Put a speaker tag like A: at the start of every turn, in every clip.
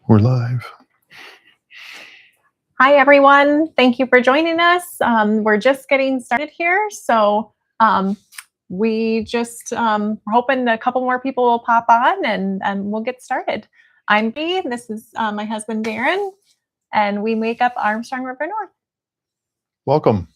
A: We're live.
B: Hi, everyone. Thank you for joining us. We're just getting started here. So we just we're hoping a couple more people will pop on and we'll get started. I'm Bea. This is my husband, Darren, and we make up Armstrong River North.
A: Welcome.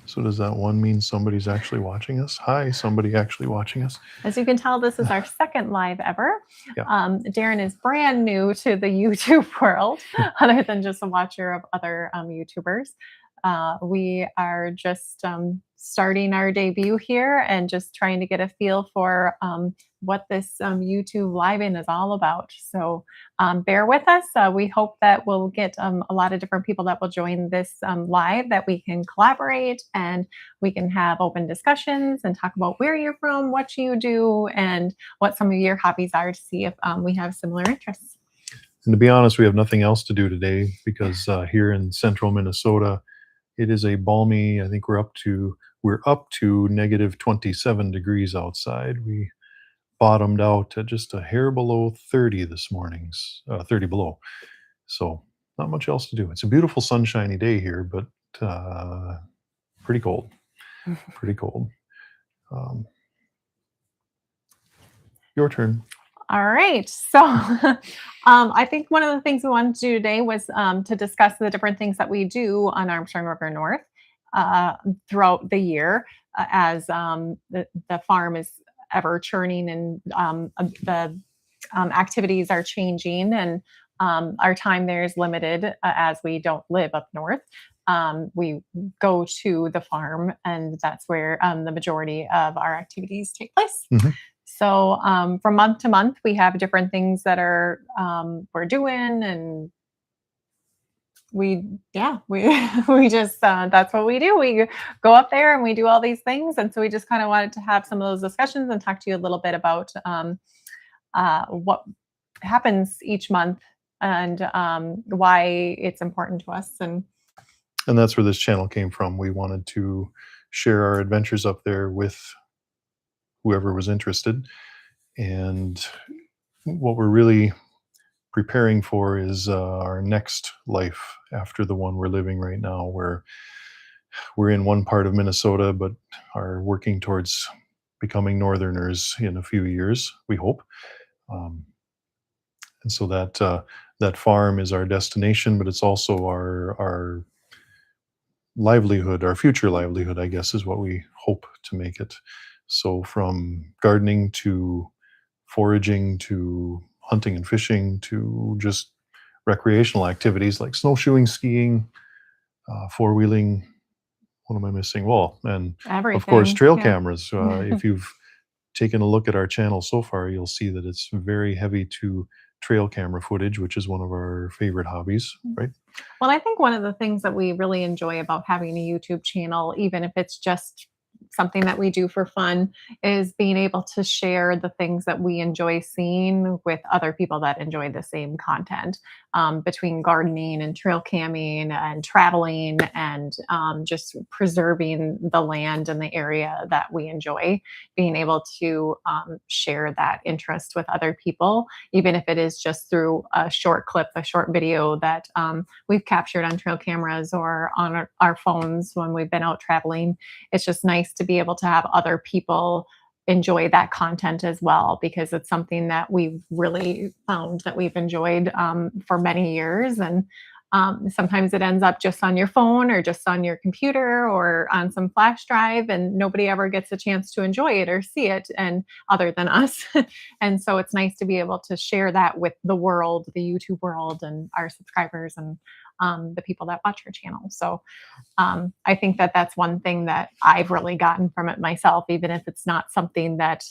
A: So does that one mean somebody's actually watching us? Hi, somebody actually watching us.
B: As you can tell, this is our second live ever.
A: Yeah.
B: Darren is brand new to the YouTube world, other than just a watcher of other YouTubers. We are just starting our debut here and just trying to get a feel for what this YouTube live-in is all about. So bear with us. We hope that we'll get a lot of different people that will join this live, that we can collaborate and we can have open discussions and talk about where you're from, what you do, and what some of your hobbies are to see if we have similar interests.
A: And to be honest, we have nothing else to do today because here in central Minnesota, it is a balmy, I think we're up to negative 27 degrees outside. We bottomed out at just a hair below 30 this morning, 30 below. So not much else to do. It's a beautiful sunshiny day here, but pretty cold. Pretty cold. Your turn.
B: All right. So I think one of the things we wanted to do today was to discuss the different things that we do on Armstrong River North throughout the year as the farm is ever churning and the activities are changing and our time there is limited as we don't live up north. We go to the farm and that's where the majority of our activities take place.
A: Mm-hmm.
B: So from month to month, we have different things that are we're doing, and we we just that's what we do. We go up there and we do all these things, and so we just kind of wanted to have some of those discussions and talk to you a little bit about what happens each month and why it's important to us. And
A: that's where this channel came from. We wanted to share our adventures up there with whoever was interested. And what we're really preparing for is our next life after the one we're living right now, where we're in one part of Minnesota, but are working towards becoming northerners in a few years, we hope. And so that farm is our destination, but it's also our livelihood, our future livelihood, I guess, is what we hope to make it. So from gardening to foraging to hunting and fishing to just recreational activities like snowshoeing, skiing, four-wheeling. What am I missing? Well, and of course,
B: everything.
A: trail
B: Yeah.
A: cameras. If you've taken a look at our channel so far, you'll see that it's very heavy to trail camera footage, which is one of our favorite hobbies, right?
B: Well, I think one of the things that we really enjoy about having a YouTube channel, even if it's just something that we do for fun, is being able to share the things that we enjoy seeing with other people that enjoy the same content, between gardening and trail camming and traveling and just preserving the land and the area that we enjoy. Being able to share that interest with other people, even if it is just through a short clip, a short video that we've captured on trail cameras or on our phones when we've been out traveling. It's just nice to be able to have other people enjoy that content as well, because it's something that we've really found that we've enjoyed for many years. And sometimes it ends up just on your phone or just on your computer or on some flash drive, and nobody ever gets a chance to enjoy it or see it, and other than us. And so it's nice to be able to share that with the world, the YouTube world, and our subscribers and the people that watch our channel. So I think that that's one thing that I've really gotten from it myself, even if it's not something that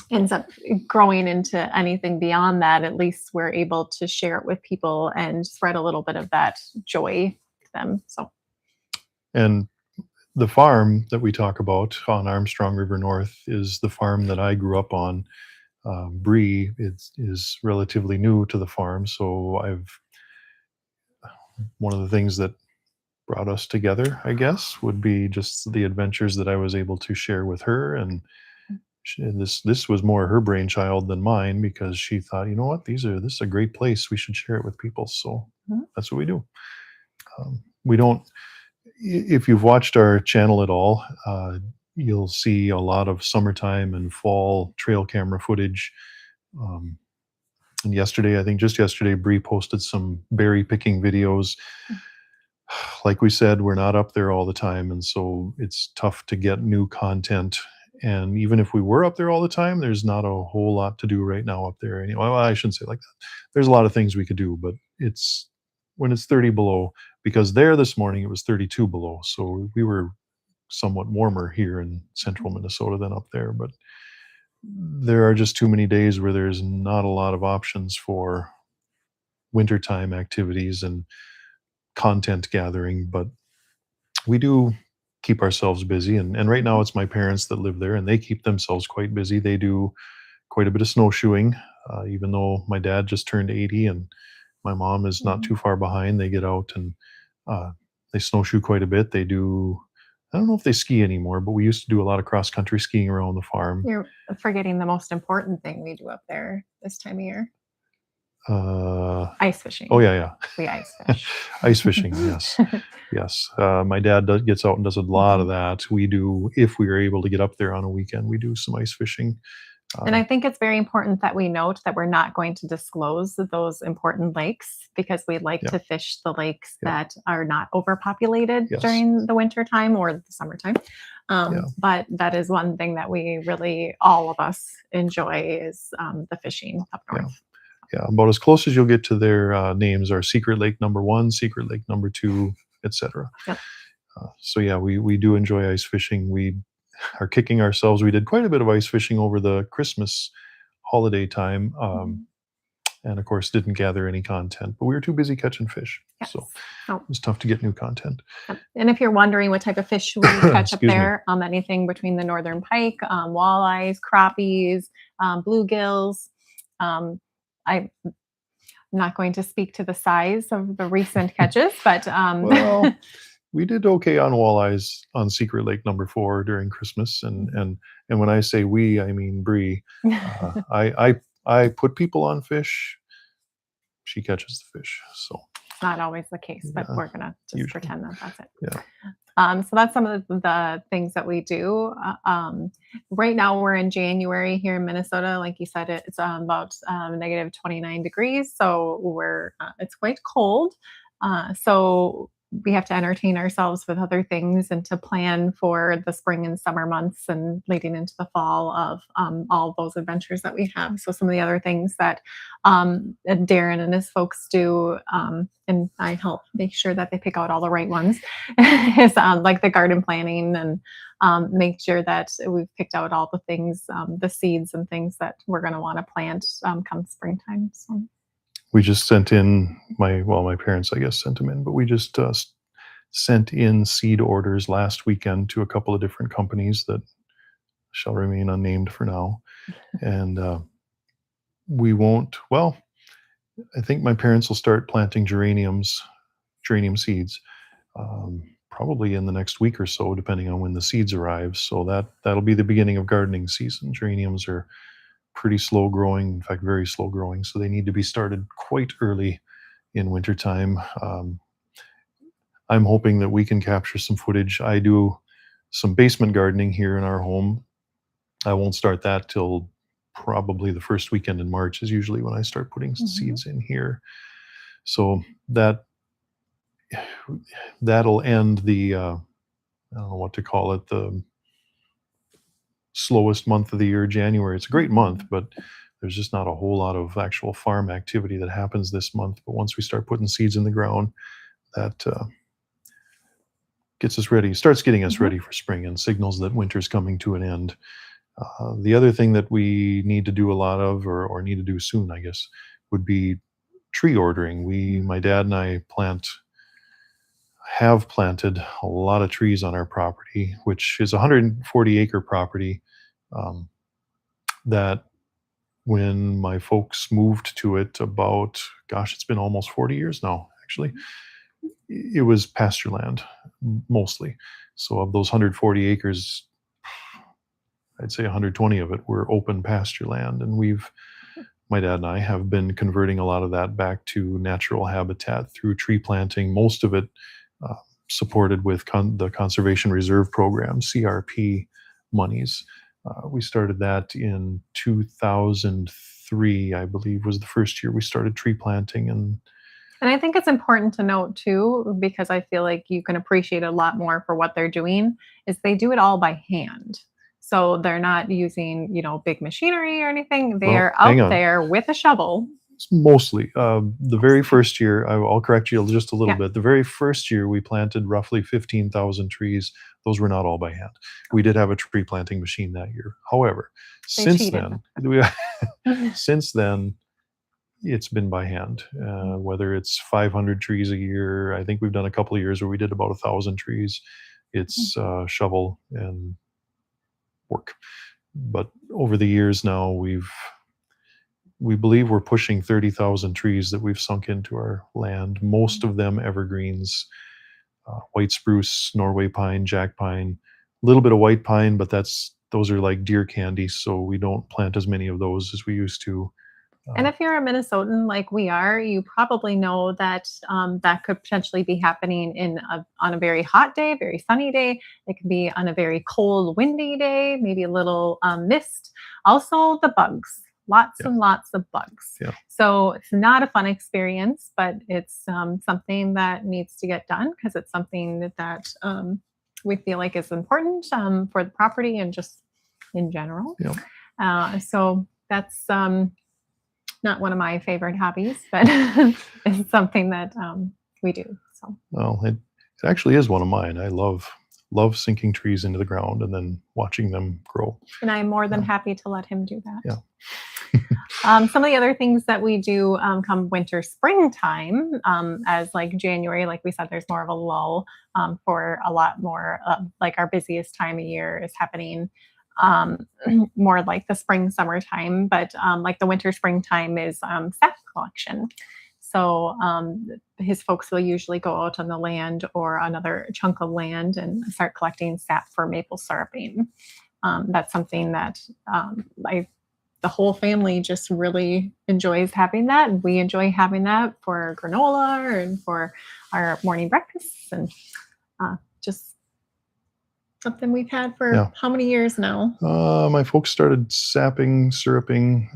B: ends up growing into anything beyond that. At least we're able to share it with people and spread a little bit of that joy to them. So,
A: And the farm that we talk about on Armstrong River North is the farm that I grew up on. Bree is relatively new to the farm, so one of the things that brought us together, I guess, would be just the adventures that I was able to share with her. And this was more her brainchild than mine, because she thought, you know what, this is a great place. We should share it with people. So
B: Mhm.
A: that's what we do. We don't. If you've watched our channel at all, you'll see a lot of summertime and fall trail camera footage. Um, and yesterday, I think just yesterday, Bree posted some berry picking videos. Like we said, we're not up there all the time, and so it's tough to get new content. And even if we were up there all the time, there's not a whole lot to do right now up there. Anyway, well, I shouldn't say it like that. There's a lot of things we could do, but it's when it's 30 below, because there this morning it was 32 below. So we were somewhat warmer here in central Minnesota than up there. But there are just too many days where there's not a lot of options for wintertime activities and content gathering. But we do keep ourselves busy. And right now it's my parents that live there, and they keep themselves quite busy. They do quite a bit of snowshoeing, even though my dad just turned 80 and my mom is not
B: Mhm.
A: too far behind. They get out and they snowshoe quite a bit. They do, I don't know if they ski anymore, but we used to do a lot of cross country skiing around the farm.
B: You're forgetting the most important thing we do up there this time of year.
A: Uh,
B: Ice
A: oh,
B: fishing.
A: yeah,
B: We ice
A: yeah.
B: fish.
A: Ice fishing, yes. Yes. My dad gets out and does a lot of
B: Mhm.
A: that. We do, if we are able to get up there on a weekend, we do some ice fishing.
B: And
A: Uh,
B: I think it's very important that we note that we're not going to disclose those important lakes, because we like
A: yeah,
B: to fish the lakes
A: yeah,
B: that are not overpopulated
A: yes,
B: during the winter time or the summertime.
A: yeah,
B: But that is one thing that we really, all of us, enjoy is the fishing up
A: yeah.
B: north.
A: Yeah, about as close as you'll get to their names are Secret Lake number 1, Secret Lake number 2, etc.
B: Yep.
A: So yeah, we do enjoy ice fishing. We are kicking ourselves. We did quite a bit of ice fishing over the Christmas holiday time,
B: Mhm.
A: and of course didn't gather any content. But we were too busy catching fish, so
B: Yes. So,
A: it was tough to get new content.
B: yep. And if you're wondering what type of fish we catch up
A: Excuse me.
B: there, anything between the northern pike, walleyes, crappies, bluegills. Um, I'm not going to speak to the size of the recent catches, but
A: Well, we did okay on walleyes on Secret Lake number 4 during Christmas, and
B: Mhm.
A: and when I say we, I mean Bree. I put people on fish. She catches the fish. So
B: It's not always the case, but
A: yeah,
B: we're gonna just
A: usually,
B: pretend that that's it.
A: yeah.
B: So that's some of the things that we do. Right now, we're in January here in Minnesota. Like you said, it's about negative 29 degrees, so it's quite cold. So we have to entertain ourselves with other things and to plan for the spring and summer months and leading into the fall of all those adventures that we have. So some of the other things that Darren and his folks do, and I help make sure that they pick out all the right ones, is like the garden planning and make sure that we've picked out all the things, the seeds and things that we're going to want to plant come springtime. So,
A: We just sent in my parents, I guess, sent them in, but we just sent in seed orders last weekend to a couple of different companies that shall remain unnamed for now. And we won't, well, I think my parents will start planting geranium seeds, probably in the next week or so, depending on when the seeds arrive. So that'll be the beginning of gardening season. Geraniums are pretty slow growing, in fact, very slow growing. So they need to be started quite early in wintertime. I'm hoping that we can capture some footage. I do some basement gardening here in our home. I won't start that till probably the first weekend in March is usually when I start putting
B: mhm.
A: seeds in here. So that'll end the I don't know what to call it, the slowest month of the year, January. It's a great month,
B: Mhm.
A: but there's just not a whole lot of actual farm activity that happens this month. But once we start putting seeds in the ground, that gets us ready, starts getting us
B: Mhm.
A: ready for spring and signals that winter's coming to an end. The other thing that we need to do a lot of, or need to do soon, I guess, would be tree ordering. My dad and I have planted a lot of trees on our property, which is a 140-acre property. Um, that when my folks moved to it about, gosh, it's been almost 40 years now, actually. it was pasture land mostly. So of those 140 acres, I'd say 120 of it were open pasture land, and my dad and I have been converting a lot of that back to natural habitat through tree planting. Most of it uh, supported with the Conservation Reserve Program (CRP) monies. We started that in 2003, I believe, was the first year we started tree planting, and
B: And I think it's important to note too, because I feel like you can appreciate a lot more for what they're doing, is they do it all by hand. So they're not using, big machinery or anything.
A: well,
B: They're
A: hang
B: out
A: on.
B: there with a shovel.
A: It's mostly. The very
B: Mostly.
A: first year, I'll correct you just a little
B: Yeah.
A: bit. The very first year, we planted roughly 15,000 trees. Those were not all by hand. We did have a tree planting machine that year. However,
B: They
A: since
B: cheated.
A: then, since then, it's been by hand. Whether it's 500 trees a year, I think we've done a couple of years where we did about 1,000 trees. It's shovel and work. But over the years now, we believe we're pushing 30,000 trees that we've sunk into our land, most of them evergreens, white spruce, Norway pine, jack pine, a little bit of white pine, but those are like deer candy, so we don't plant as many of those as we used to.
B: And
A: Uh,
B: if you're a Minnesotan like we are, you probably know that that could potentially be happening on a very hot day, very sunny day. It can be on a very cold, windy day, maybe a little mist. Also, the bugs, lots
A: yeah,
B: and lots of bugs.
A: yeah,
B: So it's not a fun experience, but it's something that needs to get done because it's something that we feel like is important for the property and just in general.
A: yeah.
B: So that's not one of my favorite hobbies, but it's something that we do. So,
A: Well, it actually is one of mine. I love sinking trees into the ground and then watching them grow.
B: and I'm more than
A: Um,
B: happy to let him do
A: yeah.
B: that. Some of the other things that we do come winter, springtime, as like January, like we said, there's more of a lull for a lot more. Like our busiest time of year is happening um, more like the spring, summertime, but like the winter, springtime is sap collection. So his folks will usually go out on the land or another chunk of land and start collecting sap for maple syruping. That's something that the whole family just really enjoys having that. And we enjoy having that for granola and for our morning breakfasts and just something we've had for
A: Yeah.
B: how many years now?
A: My folks started sapping, syruping.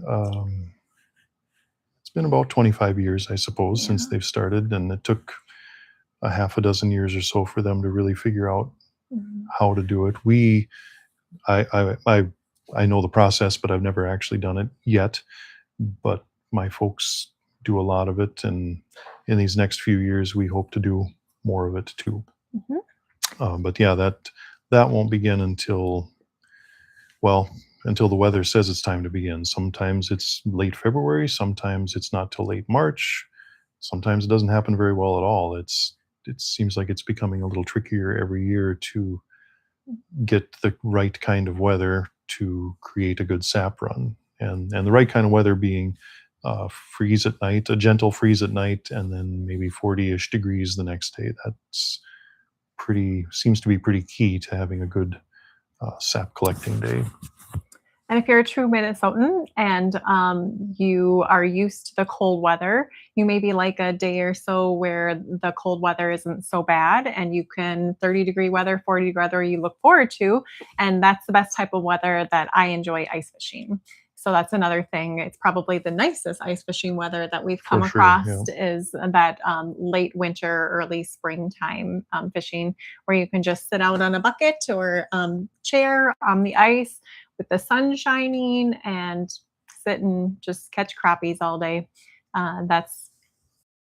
A: It's been about 25 years, I suppose, since
B: Yeah.
A: they've started, and it took a half a dozen years or so for them to really figure out
B: Mhm.
A: how to do it. I know the process, but I've never actually done it yet. But my folks do a lot of it, and in these next few years, we hope to do more of it too.
B: Mhm.
A: But yeah, that won't begin well, until the weather says it's time to begin. Sometimes it's late February, sometimes it's not till late March, sometimes it doesn't happen very well at all. It seems like it's becoming a little trickier every year to get the right kind of weather to create a good sap run, and the right kind of weather being freeze at night, a gentle freeze at night, and then maybe 40-ish degrees the next day. That's pretty seems to be pretty key to having a good sap collecting day.
B: And if you're a true Minnesotan and you are used to the cold weather, you maybe like a day or so where the cold weather isn't so bad and you can 30-degree weather, 40 weather you look forward to. And that's the best type of weather that I enjoy ice fishing. So that's another thing. It's probably the nicest ice fishing weather that we've come
A: For sure,
B: across
A: yeah.
B: is that late winter, early springtime fishing where you can just sit out on a bucket or chair on the ice with the sun shining and sit and just catch crappies all day. That's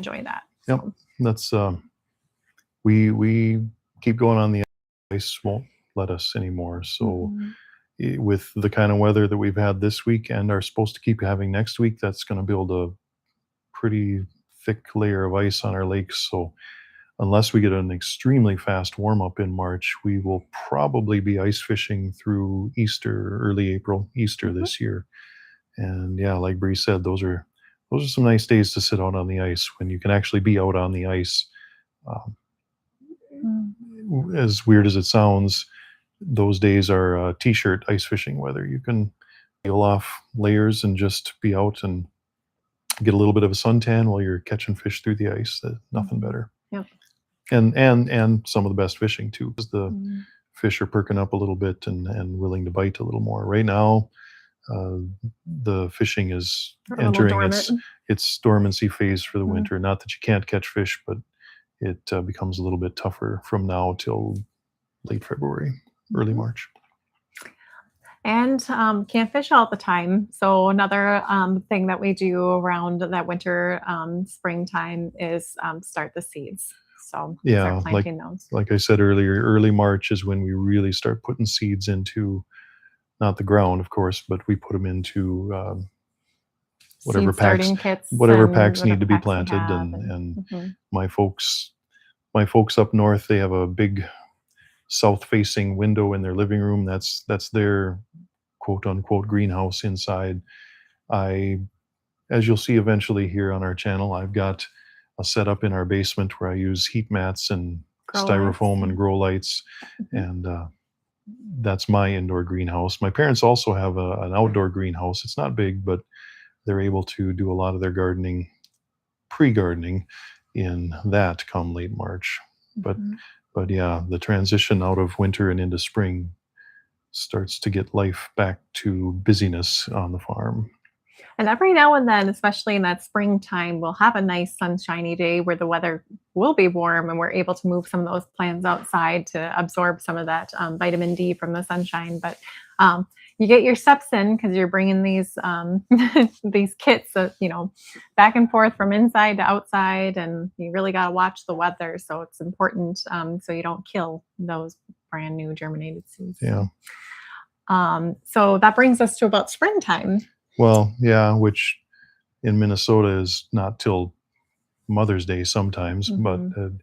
B: enjoy that.
A: Yep.
B: So
A: That's we keep going on the ice won't let us anymore. So
B: mhm.
A: with the kind of weather that we've had this week and are supposed to keep having next week, that's going to build a pretty thick layer of ice on our lakes. So unless we get an extremely fast warm up in March, we will probably be ice fishing through Easter, early April, Easter
B: Mhm.
A: this year. And yeah, like Bree said, those are some nice days to sit out on the ice when you can actually be out on the ice. Um,
B: Mm.
A: as weird as it sounds, those days are t-shirt ice fishing weather. You can peel off layers and just be out and get a little bit of a suntan while you're catching fish through the ice. Nothing
B: Mhm.
A: better.
B: Yep.
A: And some of the best fishing too, because the
B: Mhm.
A: fish are perking up a little bit and willing to bite a little more. Right now, uh, the fishing is
B: A little
A: entering
B: dormant.
A: its dormancy phase for the
B: Mhm.
A: winter. Not that you can't catch fish, but it becomes a little bit tougher from now till late February, early
B: Mhm.
A: March.
B: And can't fish all the time. So another thing that we do around that winter, springtime is start the seeds. So start
A: Yeah,
B: planting those.
A: like I said earlier, early March is when we really start putting seeds into, not the ground, of course, but we put them into whatever
B: Seed
A: packs
B: starting kits
A: whatever
B: and
A: packs need
B: whatever
A: to be
B: packs we
A: planted.
B: have.
A: And
B: Mhm.
A: my folks my folks up north, they have a big south facing window in their living room. That's their quote unquote greenhouse inside. I As you'll see eventually here on our channel, I've got a setup in our basement where I use heat mats and
B: Grow lights.
A: styrofoam and grow lights,
B: Mhm.
A: and that's my indoor greenhouse. My parents also have an outdoor greenhouse. It's not big, but they're able to do a lot of their gardening, pre-gardening, in that come late March. But
B: Mhm.
A: but yeah, the transition out of winter and into spring starts to get life back to busyness on the farm.
B: And every now and then, especially in that springtime, we'll have a nice sunshiny day where the weather will be warm and we're able to move some of those plants outside to absorb some of that vitamin D from the sunshine. But you get your steps in because you're bringing these these kits, back and forth from inside to outside, and you really got to watch the weather. So it's important so you don't kill those brand new germinated seeds.
A: Yeah.
B: So that brings us to about springtime.
A: Well, yeah, which in Minnesota is not till Mother's Day sometimes, but
B: Mhm.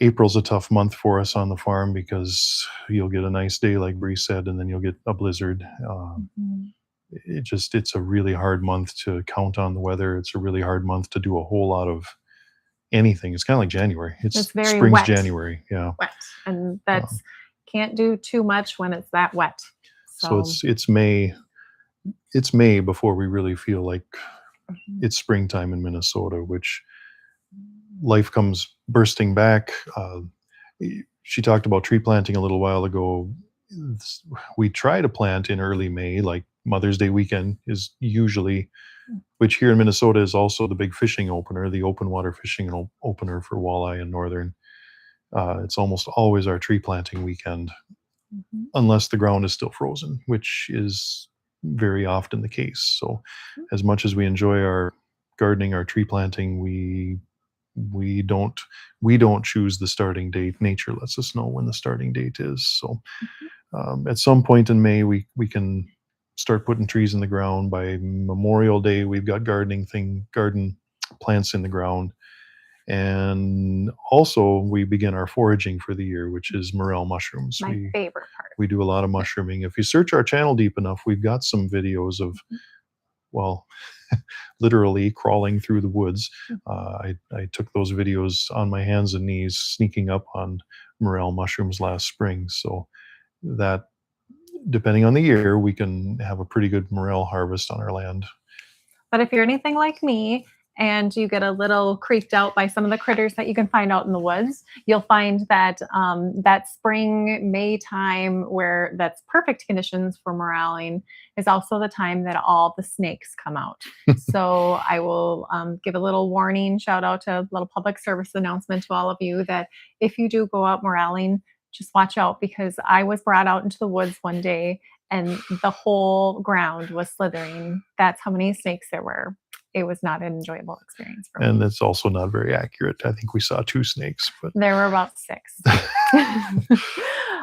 A: April's a tough month for us on the farm because you'll get a nice day, like Bree said, and then you'll get a blizzard.
B: Mhm.
A: It's a really hard month to count on the weather. It's a really hard month to do a whole lot of anything. It's kind of like January.
B: It's
A: It's
B: very
A: spring's
B: wet,
A: January. Yeah.
B: and
A: Um,
B: that's can't do too much when it's that wet.
A: so
B: So,
A: it's May. It's May before we really feel like
B: mhm,
A: it's springtime in Minnesota, which life comes bursting back. She talked about tree planting a little while ago. We try to plant in early May, like Mother's Day weekend is usually, which here in Minnesota is also the big fishing opener, the open water fishing opener for walleye and northern. It's almost always our tree planting weekend,
B: mhm,
A: unless the ground is still frozen, which is very often the case. So,
B: mhm.
A: as much as we enjoy our gardening, our tree planting, we don't we don't choose the starting date. Nature lets us know when the starting date is. So at some point in May, we can start putting trees in the ground. By Memorial Day, we've got garden plants in the ground. And also we begin our foraging for the year, which is morel mushrooms.
B: My
A: we
B: favorite part.
A: we do a lot of mushrooming. If you search our channel deep enough, we've got some videos of,
B: Mhm,
A: well, literally crawling through the woods.
B: mhm.
A: I took those videos on my hands and knees, sneaking up on morel mushrooms last spring. So that, depending on the year, we can have a pretty good morel harvest on our land.
B: But if you're anything like me and you get a little creeped out by some of the critters that you can find out in the woods, you'll find that that spring May time where that's perfect conditions for moraling is also the time that all the snakes come out. So I will give a little warning, shout out to a little public service announcement to all of you that if you do go out moraling, just watch out because I was brought out into the woods one day and the whole ground was slithering. That's how many snakes there were. It was not an enjoyable experience for
A: And
B: me.
A: it's also not very accurate. I think we saw two snakes, but
B: There were about six.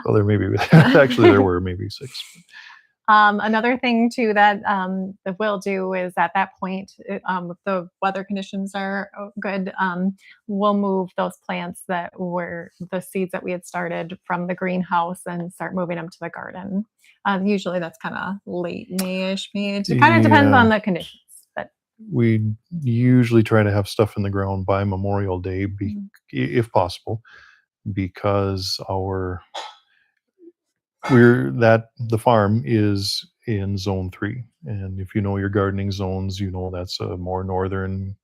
A: well, there maybe actually there were maybe six.
B: Another thing too that we'll do is at that point, if the weather conditions are good, we'll move those plants that were the seeds that we had started from the greenhouse and start moving them to the garden. Usually that's kind of late Mayish. It kind of depends
A: Yeah,
B: on the conditions, but
A: we usually try to have stuff in the ground by Memorial Day,
B: Mhm.
A: if possible, because the farm is in zone 3, and if you know your gardening zones, you know that's a more northern,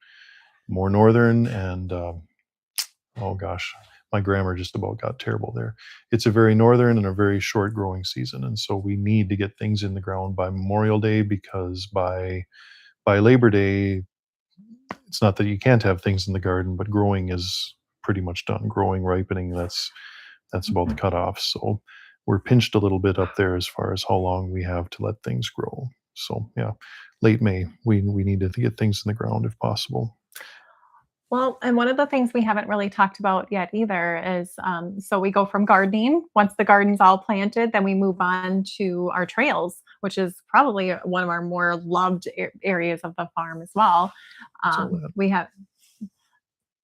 A: and oh gosh, my grammar just about got terrible there. It's a very northern and a very short growing season, and so we need to get things in the ground by Memorial Day, because by Labor Day, it's not that you can't have things in the garden, but growing is pretty much done. Growing, ripening, that's about the cutoff. So we're pinched a little bit up there as far as how long we have to let things grow. So yeah, late May, we need to get things in the ground if possible.
B: Well, and one of the things we haven't really talked about yet either is so we go from gardening. Once the garden's all planted, then we move on to our trails, which is probably one of our more loved areas of the farm as well.
A: So that
B: We have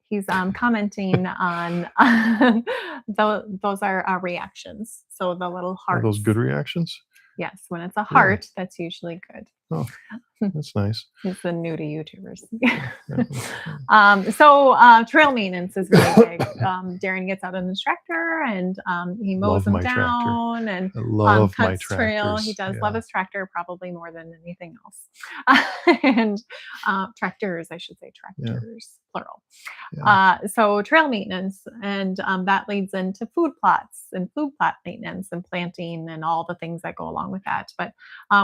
B: He's commenting on those are reactions. So the little
A: are those good
B: hearts.
A: reactions?
B: Yes, when it's a
A: Really?
B: heart, that's usually good.
A: Oh, that's nice.
B: He's the new to YouTubers.
A: Yeah.
B: Trail maintenance is really big. Darren gets out on his tractor and he mows
A: Love
B: them
A: my tractor.
B: down and
A: I love my
B: cuts trail. He
A: tractors.
B: does love
A: Yeah.
B: his tractor probably more than anything else. And tractors, I should say
A: Yeah.
B: tractors, plural.
A: Yeah.
B: So trail maintenance, and that leads into food plots and food plot maintenance and planting and all the things that go along with that. But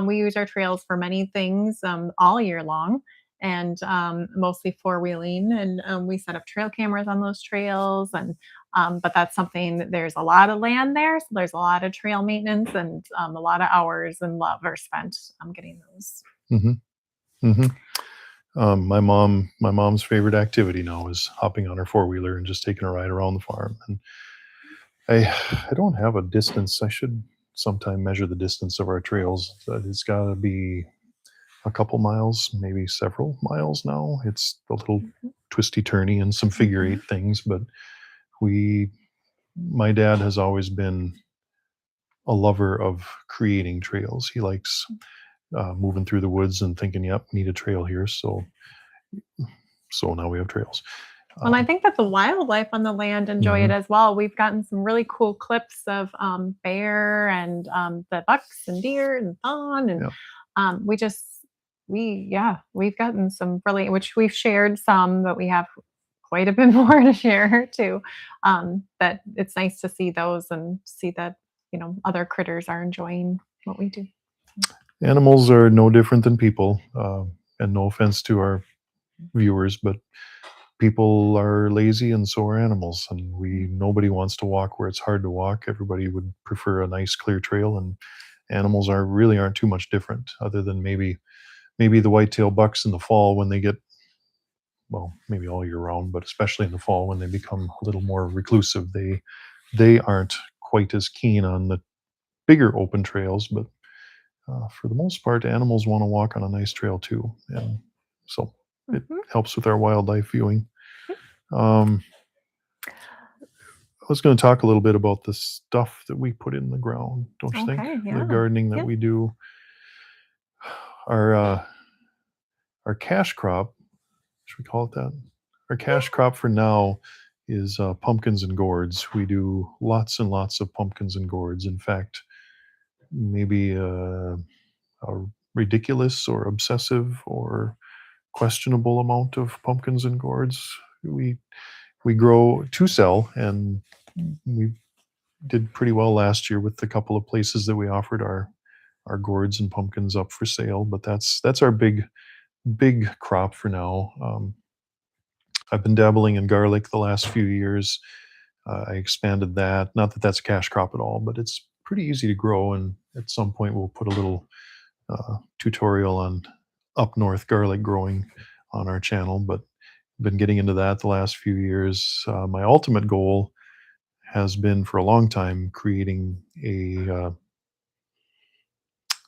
B: we use our trails for many things all year long, and mostly four wheeling. And we set up trail cameras on those trails. And but that's something that there's a lot of land there, so there's a lot of trail maintenance and a lot of hours and love are spent getting those.
A: Hmm. Hmm. My mom's favorite activity now is hopping on her four wheeler and just taking a ride around the farm. And I don't have a distance. I should sometime measure the distance of our trails. But it's got to be a couple miles, maybe several miles now. It's a little
B: Mhm.
A: twisty turny and some figure
B: Mhm.
A: eight things, but we my dad has always been a lover of creating trails. He likes moving through the woods and thinking, "Yep, need a trail here." So now we have trails.
B: Well, I
A: Um,
B: think that the wildlife on the land enjoy it
A: mhm,
B: as well. We've gotten some really cool clips of bear and the bucks and deer and fawn, and
A: yeah.
B: we just we've gotten some really, which we've shared some, but we have quite a bit more to share too. That it's nice to see those and see that other critters are enjoying what we do.
A: Animals are no different than people, and no offense to our viewers, but people are lazy and so are animals, and we nobody wants to walk where it's hard to walk. Everybody would prefer a nice clear trail, and animals aren't too much different, other than maybe the whitetail bucks in the fall when they get, well, maybe all year round, but especially in the fall when they become a little more reclusive, they aren't quite as keen on the bigger open trails. But for the most part, animals want to walk on a nice trail too, and so it
B: Mhm.
A: helps with our wildlife viewing. um, I was going to talk a little bit about the stuff that we put in the ground, don't you think?
B: Okay,
A: The
B: yeah.
A: gardening that
B: Yeah.
A: we do. Our cash crop, should we call it that? Our cash crop for now is pumpkins and gourds. We do lots and lots of pumpkins and gourds. In fact, maybe a ridiculous or obsessive or questionable amount of pumpkins and gourds. We grow to sell, and we did pretty well last year with the couple of places that we offered our gourds and pumpkins up for sale. But that's our big crop for now. I've been dabbling in garlic the last few years. I expanded that. Not that that's a cash crop at all, but it's pretty easy to grow. And at some point, we'll put a little tutorial on up north garlic growing on our channel. But I've been getting into that the last few years. My ultimate goal has been for a long time creating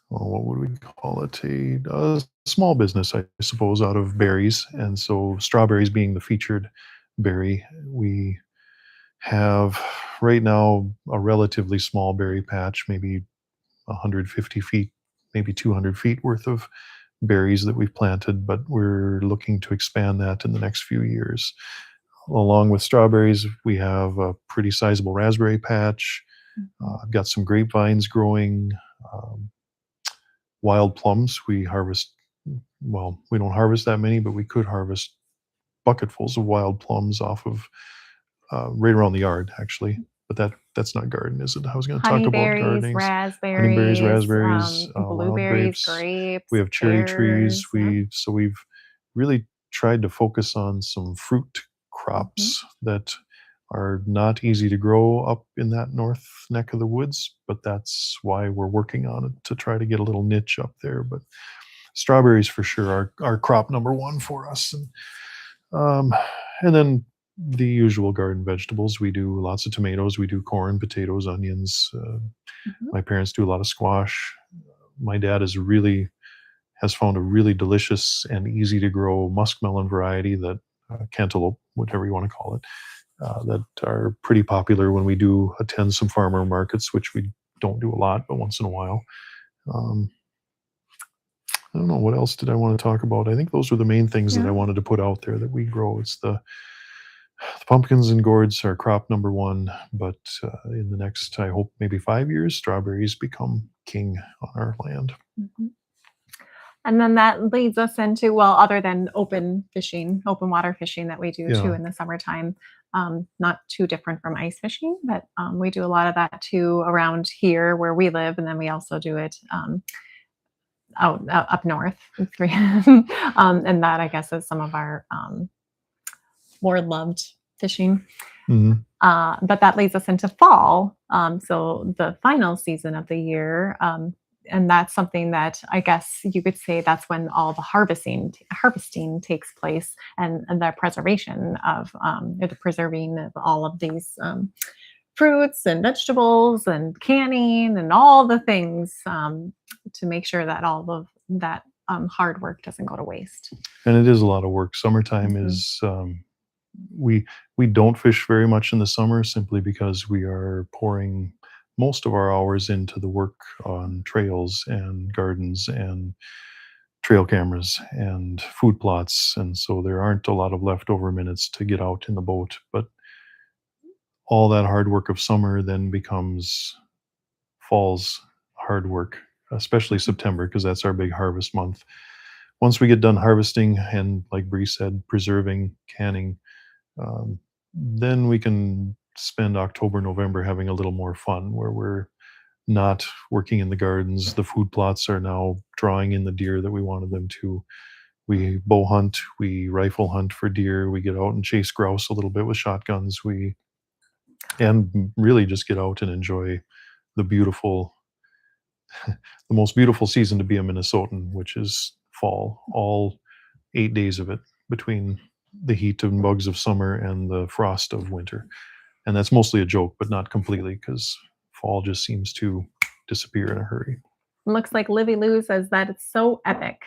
A: well, what would we call it? A small business, I suppose, out of berries. And so, strawberries being the featured berry, we have right now a relatively small berry patch, maybe 150 feet, maybe 200 feet worth of berries that we've planted, but we're looking to expand that in the next few years. Along with strawberries, we have a pretty sizable raspberry patch.
B: Mhm.
A: I've got some grapevines growing. Um, Wild plums, we harvest, well, we don't harvest that many, but we could harvest bucketfuls of wild plums off of right around the yard, actually. But that's not garden, is it? I was going to talk about
B: Honeyberries,
A: gardenings. Honeyberries,
B: raspberries,
A: raspberries, wild
B: blueberries,
A: grapes. We
B: grapes,
A: have cherry trees.
B: pears. Yeah.
A: We've really tried to focus on some fruit
B: Mhm.
A: crops that are not easy to grow up in that north neck of the woods, but that's why we're working on it, to try to get a little niche up there. But strawberries for sure are crop number one for us. Um, and then the usual garden vegetables. We do lots of tomatoes. We do corn, potatoes, onions.
B: Mhm.
A: My parents do a lot of squash. My dad has found a really delicious and easy to grow muskmelon variety that cantaloupe, whatever you want to call it, that are pretty popular when we do attend some farmer markets, which we don't do a lot, but once in a while. Um, I don't know what else did I want to talk about. I think those were the main things that I
B: Yeah.
A: wanted to put out there that we grow. It's the pumpkins and gourds are crop number one, but in the next, I hope, maybe 5 years, strawberries become king on our land.
B: Mhm. And then that leads us into, well, other than open fishing, open water fishing that we do too
A: Yeah.
B: in the summertime, not too different from ice fishing, but we do a lot of that too around here where we live. And then we also do it out up north. And that, I guess, is some of our more loved fishing.
A: Hmm.
B: But that leads us into fall. So the final season of the year. And that's something that I guess you could say that's when all the harvesting takes place, and the preservation of or the preserving of all of these fruits and vegetables and canning and all the things to make sure that all of that hard work doesn't go to waste.
A: And it is a lot of work. Summertime
B: Mhm.
A: is we we don't fish very much in the summer simply because we are pouring most of our hours into the work on trails and gardens and trail cameras and food plots, and so there aren't a lot of leftover minutes to get out in the boat. But all that hard work of summer then becomes fall's hard work, especially September, because that's our big harvest month. Once we get done harvesting and, like Bree said, preserving, canning, um, then we can spend October, November having a little more fun, where we're not working in the gardens. The food plots are now drawing in the deer that we wanted them to. We bow hunt, we rifle hunt for deer, we get out and chase grouse a little bit with shotguns. We and really just get out and enjoy the beautiful, the most beautiful season to be a Minnesotan, which is fall. All 8 days of it, between the heat and bugs of summer and the frost of winter. And that's mostly a joke, but not completely, because fall just seems to disappear in a hurry.
B: Looks like Livy Lou says that it's so epic.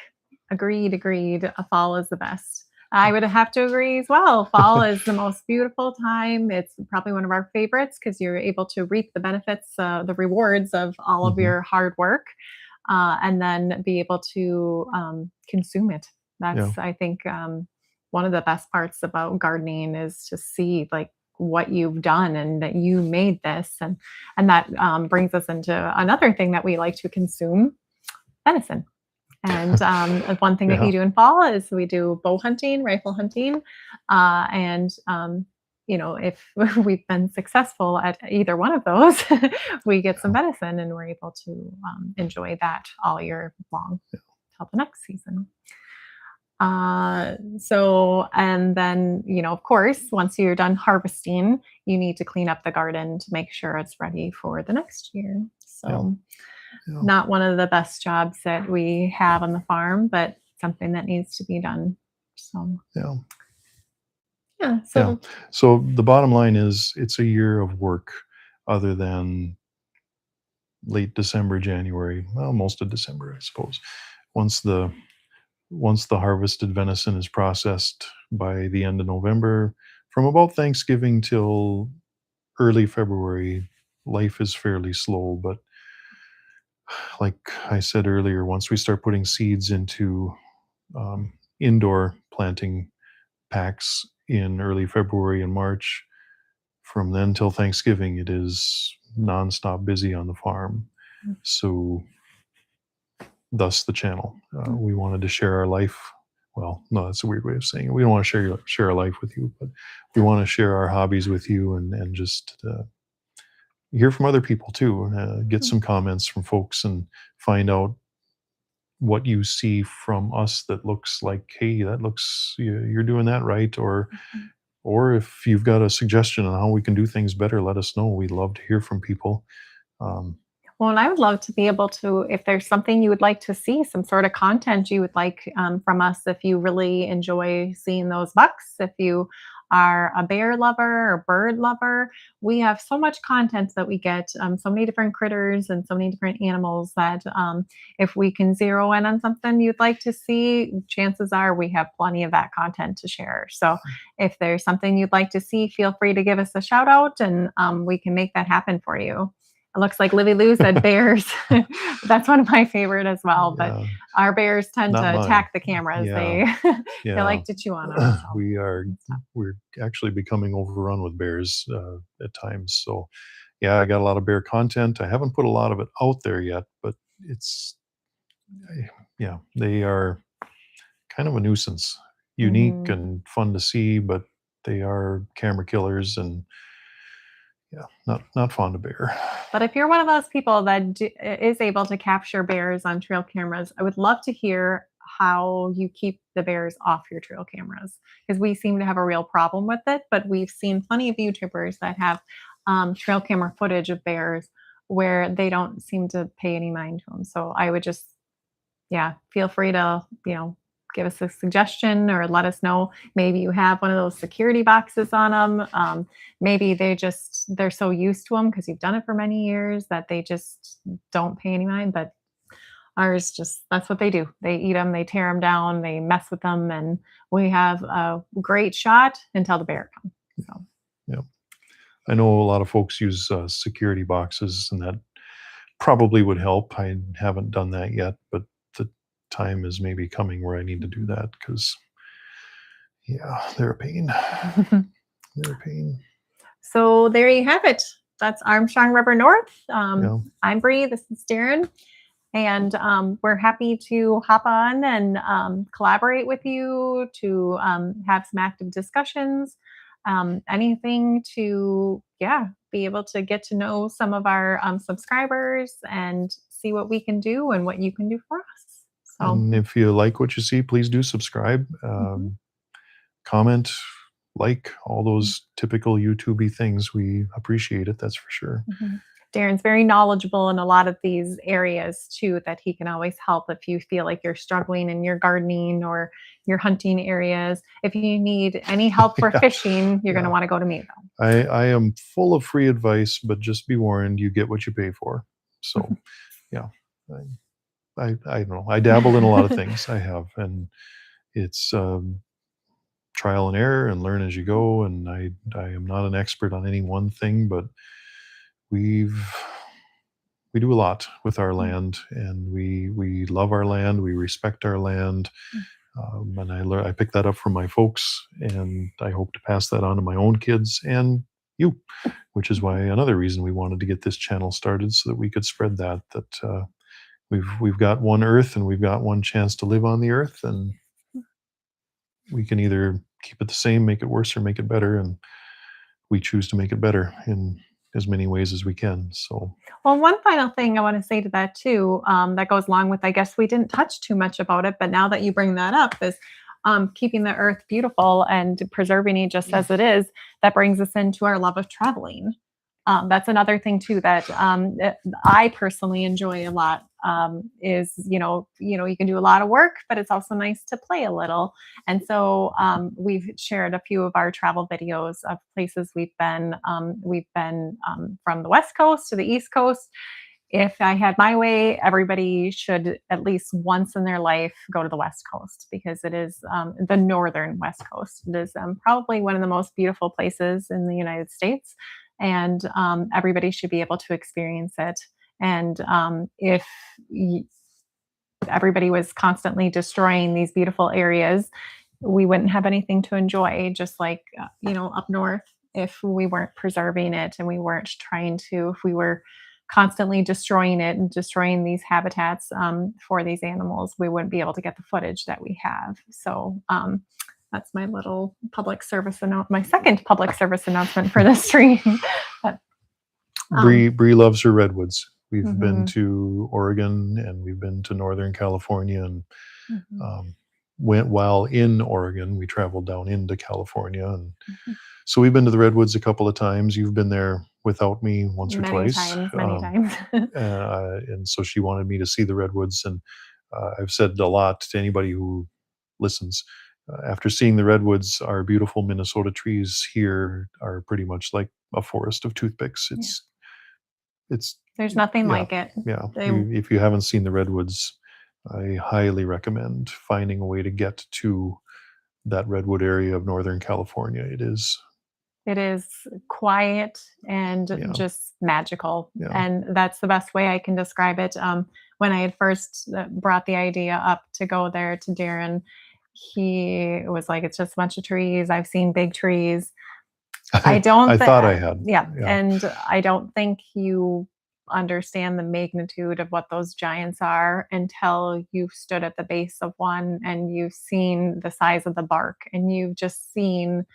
B: Agreed, agreed. A fall is the best. I would have to agree as well. Fall is the most beautiful time. It's probably one of our favorites because you're able to reap the benefits, the rewards of all of
A: Hmm.
B: your hard work, and then be able to consume it.
A: Yeah.
B: That's, I think, one of the best parts about gardening is to see like what you've done and that you made this, and that brings us into another thing that we like to consume: venison. And one thing that
A: Yeah.
B: you do in fall is we do bow hunting, rifle hunting, and if we've been successful at either one of those, we get some
A: Yeah.
B: venison, and we're able to enjoy that all year long till the next season. And then, of course, once you're done harvesting, you need to clean up the garden to make sure it's ready for the next year.
A: Yeah.
B: So,
A: Yeah.
B: not one of the best jobs that we have on the farm, but something that needs to be done. So,
A: Yeah.
B: yeah.
A: Yeah.
B: So,
A: So the bottom line is it's a year of work, other than late December, January, well, most of December, I suppose. Once the once the harvested venison is processed by the end of November, from about Thanksgiving till early February, life is fairly slow. But like I said earlier, once we start putting seeds into indoor planting packs in early February and March, from then till Thanksgiving, it is nonstop busy on the farm. So, thus the channel. We wanted to share our life. Well, no, that's a weird way of saying it. We don't want to share our life with you, but we want to share our hobbies with you, and just hear from other people too. Get some comments from folks and find out what you see from us that looks like, hey, that looks, you're doing that right, or if you've got a suggestion on how we can do things better, let us know. We'd love to hear from people. Um,
B: Well, and I would love to be able to, if there's something you would like to see, some sort of content you would like from us, if you really enjoy seeing those bucks, if you are a bear lover or bird lover, we have so much content that we get, so many different critters and so many different animals that if we can zero in on something you'd like to see, chances are we have plenty of that content to share. So if there's something you'd like to see, feel free to give us a shout out and we can make that happen for you. It looks like Livy Lou said bears. That's one of my favorite as well. But
A: yeah,
B: our bears tend
A: not
B: to
A: mine.
B: attack the cameras.
A: Yeah,
B: They
A: yeah.
B: like to chew on them. So
A: we are
B: it's tough.
A: we're actually becoming overrun with bears at times. So yeah, I got a lot of bear content. I haven't put a lot of it out there yet, but it's yeah, they are kind of a nuisance, unique
B: Mhm.
A: and fun to see, but they are camera killers, and yeah, not fond of bear.
B: But if you're one of those people that is able to capture bears on trail cameras, I would love to hear how you keep the bears off your trail cameras because we seem to have a real problem with it. But we've seen plenty of YouTubers that have trail camera footage of bears where they don't seem to pay any mind to them. So I would just, yeah, feel free to, give us a suggestion or let us know. Maybe you have one of those security boxes on them. Maybe they're so used to them because you've done it for many years that they just don't pay any mind. But ours just, that's what they do. They eat them, they tear them down, they mess with them, and we have a great shot until the bear comes. So
A: Yeah, I know a lot of folks use security boxes, and that probably would help. I haven't done that yet, but the time is maybe coming where I need to do that because, yeah, they're a pain. They're a pain.
B: so there you have it. That's Armstrong River North.
A: Yeah.
B: I'm Bree. This is Darren. And we're happy to hop on and collaborate with you to have some active discussions. Anything to, yeah, be able to get to know some of our subscribers and see what we can do and what you can do for us. So,
A: And if you like what you see, please do subscribe,
B: mhm,
A: comment, like all those typical YouTubey things. We appreciate it. That's for sure.
B: mhm. Darren's very knowledgeable in a lot of these areas too, that he can always help if you feel like you're struggling in your gardening or your hunting areas. If you need any help for
A: Yeah.
B: fishing, you're going to
A: Yeah.
B: want to go to me
A: I am full of free advice, but just be warned, you get what you pay for.
B: though.
A: So yeah, I don't know. I dabble in a lot of things. I have, and it's trial and error and learn as you go. And I am not an expert on any one thing, but we've we do a lot with our land, and we love our land. We respect our land, and I picked that up from my folks, and I hope to pass that on to my own kids and you, which is why another reason we wanted to get this channel started so that we could spread that we've got one Earth and we've got one chance to live on the Earth, and we can either keep it the same, make it worse, or make it better, and we choose to make it better in as many ways as we can. So
B: Well, one final thing I want to say to that too, that goes along with, I guess we didn't touch too much about it, but now that you bring that up, is keeping the earth beautiful and preserving it just as it is. That brings us into our love of traveling. That's another thing too that I personally enjoy a lot. Is you can do a lot of work, but it's also nice to play a little. And so we've shared a few of our travel videos of places we've been. From the West Coast to the East Coast. If I had my way, everybody should at least once in their life go to the West Coast because it is the northern West Coast. It is probably one of the most beautiful places in the United States, and everybody should be able to experience it. And if everybody was constantly destroying these beautiful areas, we wouldn't have anything to enjoy, just like, up north, if we weren't preserving it and we weren't trying to, if we were constantly destroying it and destroying these habitats for these animals, we wouldn't be able to get the footage that we have. So that's my little public service my second public service announcement for this stream. But,
A: Bree loves her redwoods. We've been
B: mhm,
A: to Oregon and we've been to Northern California, and
B: mhm,
A: um, went while in Oregon. We traveled down into California, and
B: mhm.
A: so we've been to the redwoods a couple of times. You've been there without me once or
B: Many
A: twice,
B: times, many times.
A: and so she wanted me to see the redwoods. And I've said a lot to anybody who listens. After seeing the redwoods, our beautiful Minnesota trees here are pretty much like a forest of toothpicks.
B: Yeah.
A: It's
B: There's nothing
A: yeah,
B: like it.
A: yeah.
B: They
A: If you haven't seen the redwoods, I highly recommend finding a way to get to that redwood area of Northern California.
B: It is quiet and
A: Yeah,
B: just magical,
A: yeah.
B: and that's the best way I can describe it. When I had first brought the idea up to go there to Darren, he was like, "It's just a bunch of trees. I've seen big trees." I
A: I
B: don't thi
A: thought I had.
B: Yeah,
A: Yeah,
B: and I don't think you understand the magnitude of what those giants are until you've stood at the base of one and you've seen the size of the bark, and you've just seen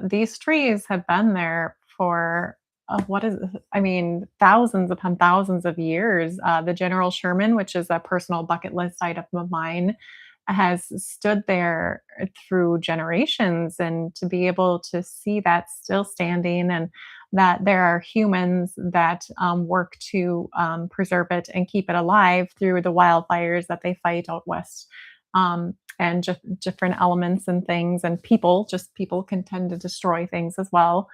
B: these trees have been there for what is I mean, thousands upon thousands of years. The General Sherman, which is a personal bucket list item of mine, has stood there through generations, and to be able to see that still standing, and that there are humans that work to preserve it and keep it alive through the wildfires that they fight out west. And just different elements and things, and people can tend to destroy things as well.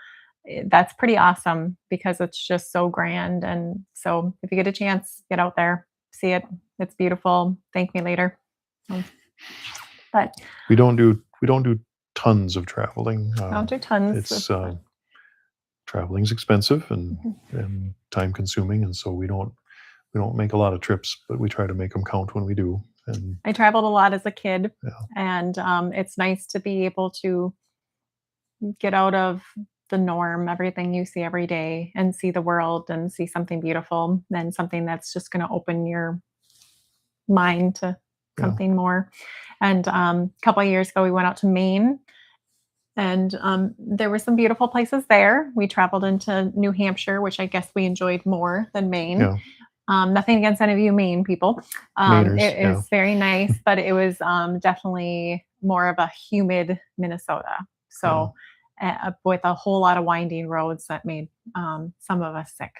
B: That's pretty awesome because it's just so grand. And so if you get a chance, get out there, see it. It's beautiful. Thank me later. Um, but
A: we don't do tons of traveling.
B: I'll do tons of
A: It's traveling's expensive and
B: Mhm.
A: time consuming, and so we don't make a lot of trips, but we try to make them count when we do. And
B: I traveled a lot as a kid,
A: yeah,
B: and it's nice to be able to get out of the norm, everything you see every day, and see the world and see something beautiful and something that's just going to open your mind to
A: yeah,
B: something more. And a couple of years ago, we went out to Maine, and there were some beautiful places there. We traveled into New Hampshire, which I guess we enjoyed more than Maine.
A: yeah.
B: Nothing against any of you Maine people.
A: Mainers,
B: It
A: yeah,
B: is very nice, but it was definitely more of a humid Minnesota.
A: yeah,
B: So, with a whole lot of winding roads that made some of us sick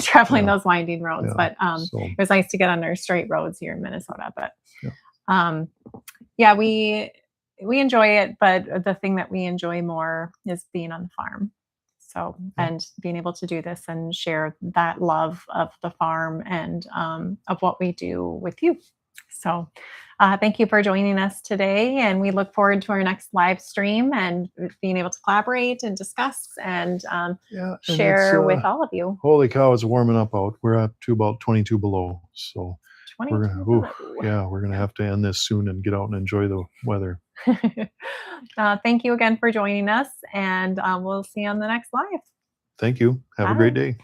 B: traveling
A: yeah,
B: those winding roads.
A: yeah.
B: But
A: So
B: it was nice to get on our straight roads here in Minnesota. But
A: yeah,
B: um, yeah, we enjoy it, but the thing that we enjoy more is being on the farm. So,
A: yeah.
B: and being able to do this and share that love of the farm and of what we do with you. So, thank you for joining us today. And we look forward to our next live stream and being able to collaborate and discuss and
A: Yeah, and it's
B: share with all of you.
A: holy cow, it's warming up out. We're up to about 22 below. So we're gonna
B: 22
A: oof,
B: below.
A: yeah, we're gonna have to end this soon and get out and enjoy the weather.
B: Thank you again for joining us, and we'll see you on the next live.
A: Thank you. Have a great
B: Bye.
A: day.